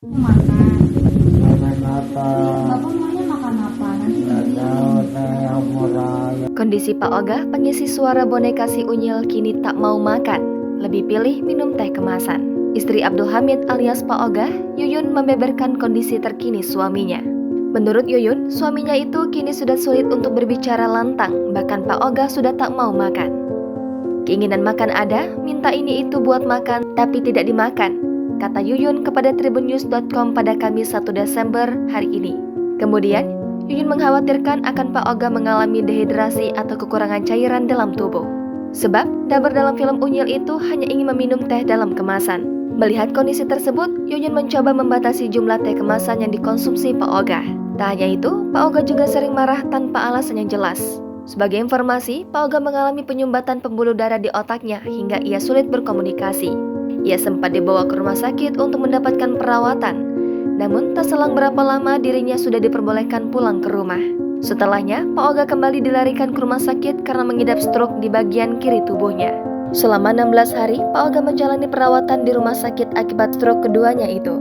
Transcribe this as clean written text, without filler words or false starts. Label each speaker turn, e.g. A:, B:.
A: Makan.
B: Makan apa?
A: Bapak maunya makan apa? Nanti
B: Nggak
A: beliin.
B: tahu saya murah.
C: Kondisi Pak Oga, pengisi suara boneka si Unyil, kini tak mau makan. Lebih pilih minum teh kemasan. Istri Abdul Hamid alias Pak Oga, Yuyun, membeberkan kondisi terkini suaminya. Menurut Yuyun, suaminya itu kini sudah sulit untuk berbicara lantang, bahkan Pak Oga sudah tak mau makan. Keinginan makan ada, minta ini itu buat makan, tapi tidak dimakan, kata Yuyun kepada tribunnews.com pada Kamis 1 Desember hari ini. Kemudian, Yuyun mengkhawatirkan akan Pak Oga mengalami dehidrasi atau kekurangan cairan dalam tubuh. Sebab, dabar dalam film Unyil itu hanya ingin meminum teh dalam kemasan. Melihat kondisi tersebut, Yuyun mencoba membatasi jumlah teh kemasan yang dikonsumsi Pak Oga. Tak hanya itu, Pak Oga juga sering marah tanpa alasan yang jelas. Sebagai informasi, Pak Oga mengalami penyumbatan pembuluh darah di otaknya hingga ia sulit berkomunikasi. Ia sempat dibawa ke rumah sakit untuk mendapatkan perawatan. Namun, tak selang berapa lama dirinya sudah diperbolehkan pulang ke rumah. Setelahnya, Pak Oga kembali dilarikan ke rumah sakit karena mengidap stroke di bagian kiri tubuhnya. Selama 16 hari, Pak Oga menjalani perawatan di rumah sakit akibat stroke keduanya itu.